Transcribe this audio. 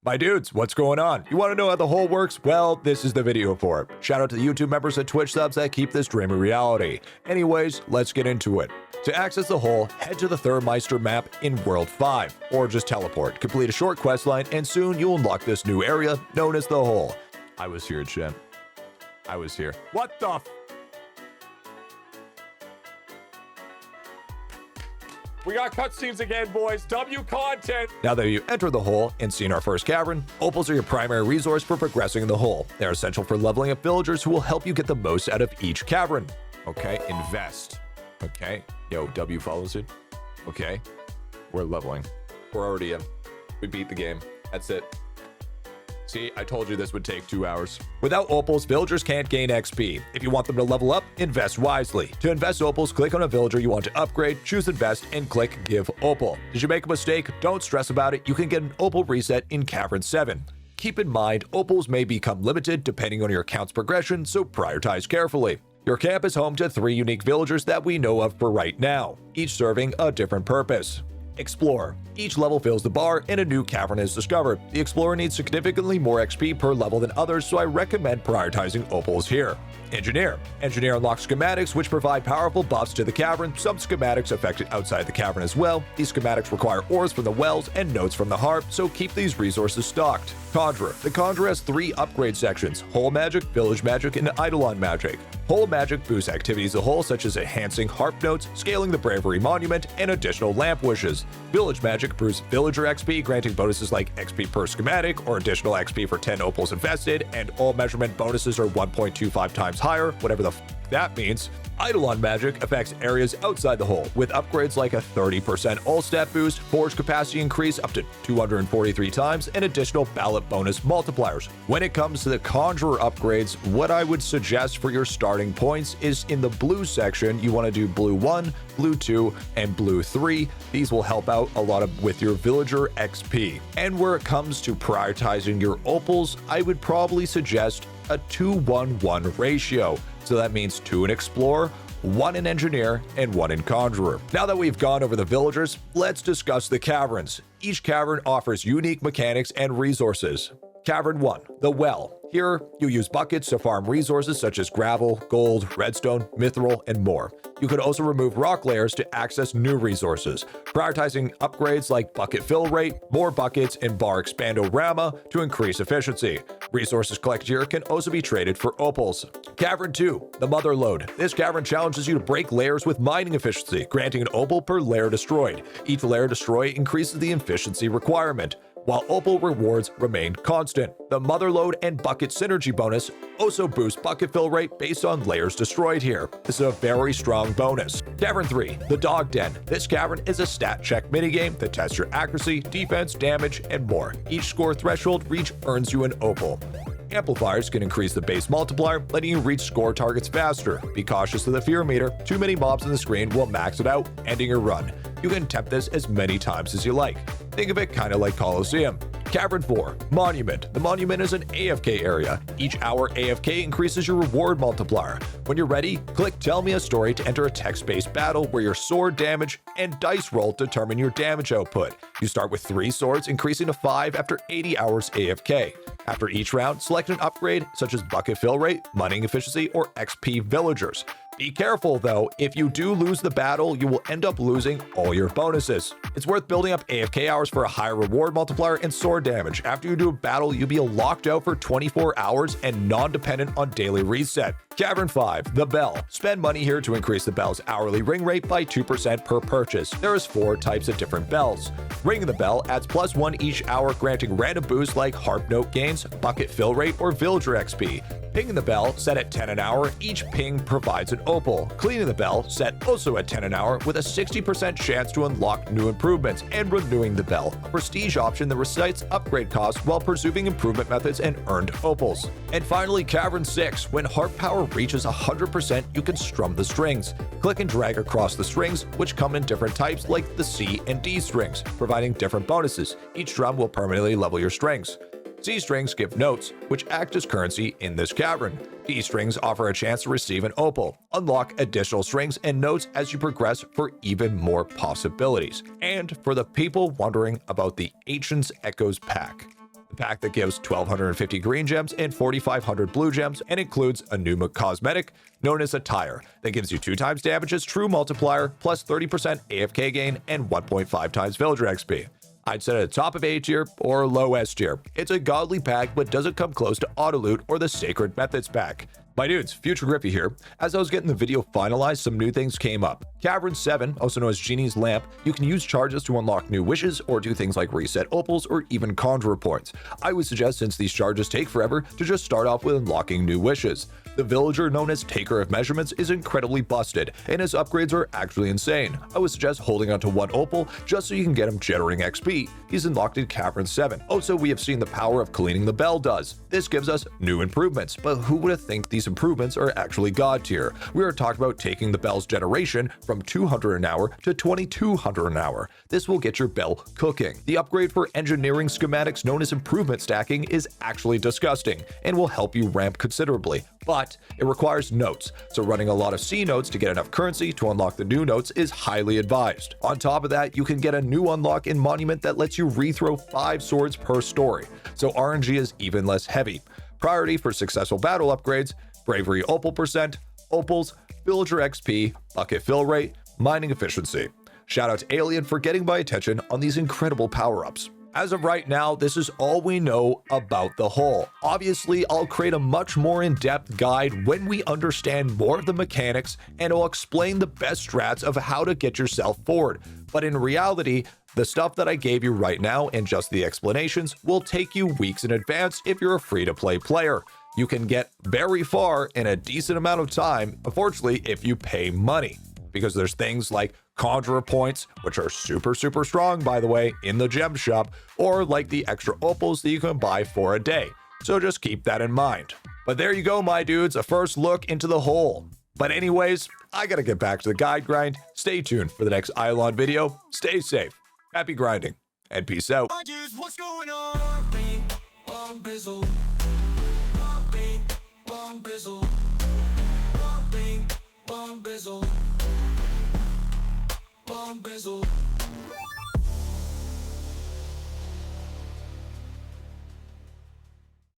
My dudes, what's going on? You want to know how the hole works? Well, this is the video for it. Shout out to the YouTube members and Twitch subs that keep this dream a reality. Anyways, let's get into it. To access the hole, head to the Thermeister map in World 5, or just teleport. Complete a short quest line, and soon you'll unlock this new area known as the hole. I was here, Jen. I was here. What the f- We got cutscenes again, boys. W content. Now that you enter the hole and seen our first cavern, opals are your primary resource for progressing in the hole. They're essential for leveling up villagers who will help you get the most out of each cavern. Okay, invest. Okay, yo, W follows it. Okay, we're leveling. We're already in. We beat the game. That's it. See, I told you this would take 2 hours. Without opals, villagers can't gain XP. If you want them to level up, invest wisely. To invest opals, click on a villager you want to upgrade, choose invest, and click give opal. Did you make a mistake? Don't stress about it. You can get an opal reset in Cavern 7. Keep in mind, opals may become limited depending on your account's progression, so prioritize carefully. Your camp is home to 3 unique villagers that we know of for right now, each serving a different purpose. Explore. Each level fills the bar and a new cavern is discovered. The Explorer needs significantly more XP per level than others, so I recommend prioritizing opals here. Engineer. Engineer unlocks schematics which provide powerful buffs to the cavern. Some schematics affect outside the cavern as well. These schematics require ores from the wells and notes from the harp, so keep these resources stocked. Conjurer. The Conjurer has 3 upgrade sections: Hole Magic, Village Magic, and IdleOn's Magic. Hole Magic boosts activities of the hole such as enhancing harp notes, scaling the Bravery Monument, and additional lamp wishes. Village Magic boosts villager XP, granting bonuses like XP per schematic or additional XP for 10 opals invested, and all measurement bonuses are 1.25 times higher, whatever the f that means. IdleOn's Magic affects areas outside the hole, with upgrades like a 30% all-stat boost, forge capacity increase up to 243 times, and additional ballot bonus multipliers. When it comes to the Conjurer upgrades, what I would suggest for your starting points is in the blue section, you want to do blue 1, blue 2, and blue 3. These will help out a lot with your villager XP. And where it comes to prioritizing your opals, I would probably suggest a 2-1-1 ratio. So that means 2 in Explorer, 1 in Engineer, and 1 in Conjurer. Now that we've gone over the villagers, let's discuss the caverns. Each cavern offers unique mechanics and resources. Cavern 1, the Well. Here, you use buckets to farm resources such as gravel, gold, redstone, mithril, and more. You could also remove rock layers to access new resources, prioritizing upgrades like bucket fill rate, more buckets, and bar expandorama to increase efficiency. Resources collected here can also be traded for opals. Cavern 2, the Mother Lode. This cavern challenges you to break layers with mining efficiency, granting an opal per layer destroyed. Each layer destroyed increases the efficiency requirement, while opal rewards remain constant. The Mother Lode and Bucket Synergy bonus also boost bucket fill rate based on layers destroyed here. This is a very strong bonus. Cavern 3, the Dog Den. This cavern is a stat check minigame that tests your accuracy, defense, damage, and more. Each score threshold reach earns you an opal. Amplifiers can increase the base multiplier, letting you reach score targets faster. Be cautious of the fear meter. Too many mobs on the screen will max it out, ending your run. You can attempt this as many times as you like. Think of it kind of like Coliseum. Cavern 4, Monument. The Monument is an AFK area. Each hour AFK increases your reward multiplier. When you're ready, click Tell Me a Story to enter a text-based battle where your sword damage and dice roll determine your damage output. You start with 3 swords, increasing to 5 after 80 hours AFK. After each round, select an upgrade such as bucket fill rate, mining efficiency, or XP villagers. Be careful though, if you do lose the battle, you will end up losing all your bonuses. It's worth building up AFK hours for a higher reward multiplier and sword damage. After you do a battle, you'll be locked out for 24 hours and non-dependent on daily reset. Cavern 5, the Bell. Spend money here to increase the bell's hourly ring rate by 2% per purchase. There is 4 types of different bells. Ringing the bell adds +1 each hour, granting random boosts like harp note gains, bucket fill rate, or villager XP. Pinging the bell, set at 10 an hour, each ping provides an opal. Cleaning the bell, set also at 10 an hour, with a 60% chance to unlock new improvements. And renewing the bell, a prestige option that recites upgrade costs while pursuing improvement methods and earned opals. And finally, Cavern 6, when harp power reaches 100%, you can strum the strings. Click and drag across the strings, which come in different types like the C and D strings, providing different bonuses. Each drum will permanently level your strings. C strings give notes, which act as currency in this cavern. D strings offer a chance to receive an opal. Unlock additional strings and notes as you progress for even more possibilities. And for the people wondering about the Ancients Echoes pack, The pack that gives 1,250 green gems and 4,500 blue gems and includes a new cosmetic known as a tire that gives you 2 times damage's true multiplier plus 30% AFK gain and 1.5 times villager XP. I'd set it at top of A tier or low S tier. It's a godly pack but doesn't come close to auto loot or the sacred methods pack. My dudes, Future Griffy here. As I was getting the video finalized, some new things came up. Cavern 7, also known as Genie's Lamp, you can use charges to unlock new wishes or do things like reset opals or even conjurer points. I would suggest, since these charges take forever, to just start off with unlocking new wishes. The villager known as Taker of Measurements is incredibly busted, and his upgrades are actually insane. I would suggest holding onto 1 opal just so you can get him generating XP. He's unlocked in Cavern 7. Also, we have seen the power of cleaning the bell does. This gives us new improvements, but who would have think these improvements are actually god tier? We are talking about taking the bell's generation from 200 an hour to 2200 an hour. This will get your bell cooking. The upgrade for engineering schematics known as improvement stacking is actually disgusting and will help you ramp considerably, but it requires notes, so running a lot of C notes to get enough currency to unlock the new notes is highly advised. On top of that, you can get a new unlock in Monument that lets you rethrow 5 swords per story, so RNG is even less heavy. Priority for successful battle upgrades: bravery opal percent, opals, villager XP, bucket fill rate, mining efficiency. Shout out to Alien for getting my attention on these incredible power-ups. As of right now, this is all we know about the hull. Obviously, I'll create a much more in-depth guide when we understand more of the mechanics, and I'll explain the best strats of how to get yourself forward. But in reality, the stuff that I gave you right now and just the explanations will take you weeks in advance if you're a free-to-play player. You can get very far in a decent amount of time, unfortunately, if you pay money. Because there's things like conjurer points, which are super strong, by the way, in the gem shop, or like the extra opals that you can buy for a day. So just keep that in mind. But there you go, my dudes, a first look into the hole. But anyways, I gotta get back to the guide grind. Stay tuned for the next IdleOn video. Stay safe, happy grinding, and peace out. What's going on? Bomb bizzle. Bomb bizzle. Bomb bizzle. Bomb bizzle.